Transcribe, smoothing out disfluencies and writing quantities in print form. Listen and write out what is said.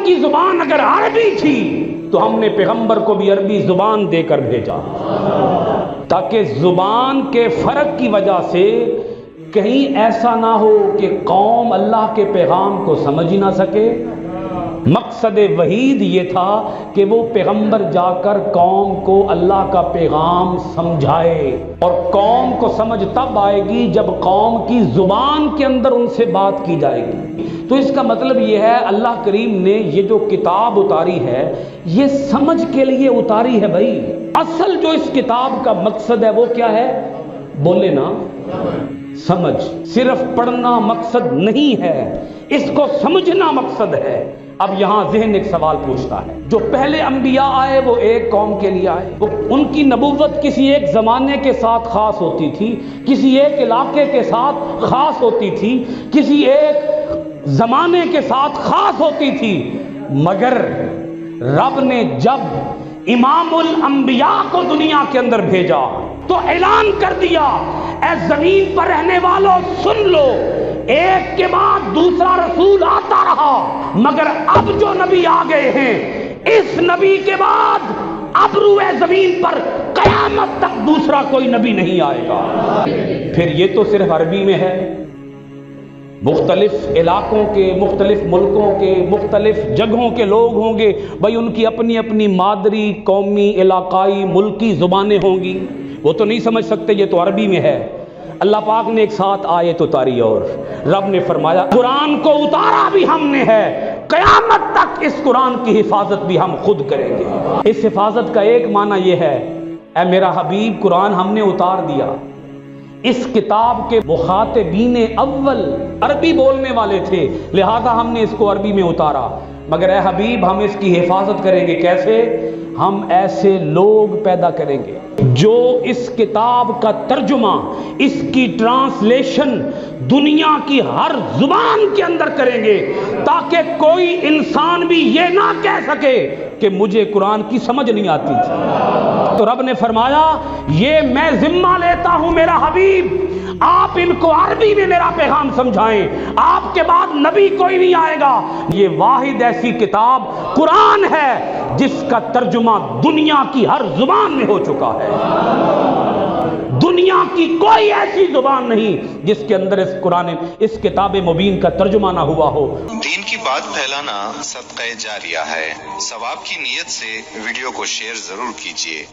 کی زبان اگر عربی تھی تو ہم نے پیغمبر کو بھی عربی زبان دے کر بھیجا، تاکہ زبان کے فرق کی وجہ سے کہیں ایسا نہ ہو کہ قوم اللہ کے پیغام کو سمجھ ہی نہ سکے۔ مقصد وحید یہ تھا کہ وہ پیغمبر جا کر قوم کو اللہ کا پیغام سمجھائے، اور قوم کو سمجھ تب آئے گی جب قوم کی زبان کے اندر ان سے بات کی جائے گی۔ تو اس کا مطلب یہ ہے اللہ کریم نے یہ جو کتاب اتاری ہے یہ سمجھ کے لیے اتاری ہے بھائی۔ اصل جو اس کتاب کا مقصد ہے وہ کیا ہے؟ بولے نا، سمجھ۔ صرف پڑھنا مقصد نہیں ہے، اس کو سمجھنا مقصد ہے۔ اب یہاں ذہن ایک سوال پوچھتا ہے، جو پہلے انبیاء آئے وہ ایک قوم کے لیے آئے، ان کی نبوت کسی ایک زمانے کے ساتھ خاص ہوتی تھی، کسی ایک علاقے کے ساتھ خاص ہوتی تھی، کسی ایک زمانے کے ساتھ خاص ہوتی تھی، مگر رب نے جب امام الانبیاء کو دنیا کے اندر بھیجا تو اعلان کر دیا، اے زمین پر رہنے والوں سن لو، ایک کے بعد دوسرا رسول آتا رہا، مگر اب جو نبی آ گئے ہیں اس نبی کے بعد اب روئے زمین پر قیامت تک دوسرا کوئی نبی نہیں آئے گا۔ پھر یہ تو صرف عربی میں ہے، مختلف علاقوں کے، مختلف ملکوں کے، مختلف جگہوں کے لوگ ہوں گے، بھائی ان کی اپنی اپنی مادری، قومی، علاقائی، ملکی زبانیں ہوں گی، وہ تو نہیں سمجھ سکتے، یہ تو عربی میں ہے۔ اللہ پاک نے ایک ساتھ آیت اتاری اور رب نے فرمایا قرآن کو اتارا بھی ہم نے ہے، قیامت تک اس قرآن کی حفاظت بھی ہم خود کریں گے۔ اس حفاظت کا ایک معنی یہ ہے، اے میرا حبیب قرآن ہم نے اتار دیا، اس کتاب کے مخاطبین اول عربی بولنے والے تھے، لہذا ہم نے اس کو عربی میں اتارا، مگر اے حبیب ہم اس کی حفاظت کریں گے۔ کیسے؟ ہم ایسے لوگ پیدا کریں گے جو اس کتاب کا ترجمہ، اس کی ٹرانسلیشن دنیا کی ہر زبان کے اندر کریں گے، تاکہ کوئی انسان بھی یہ نہ کہہ سکے کہ مجھے قرآن کی سمجھ نہیں آتی تھی۔ تو رب نے فرمایا یہ میں ذمہ لیتا ہوں میرا حبیب، آپ ان کو عربی میں میرا پیغام سمجھائیں، آپ کے بعد نبی کوئی نہیں آئے گا۔ یہ واحد ایسی کتاب قرآن ہے جس کا ترجمہ دنیا کی ہر زبان میں ہو چکا ہے۔ دنیا کی کوئی ایسی زبان نہیں جس کے اندر اس کتاب مبین کا ترجمہ نہ ہوا ہو۔ دین کی بات پھیلانا صدقہ جاریہ ہے، ثواب کی نیت سے ویڈیو کو شیئر ضرور کیجیے۔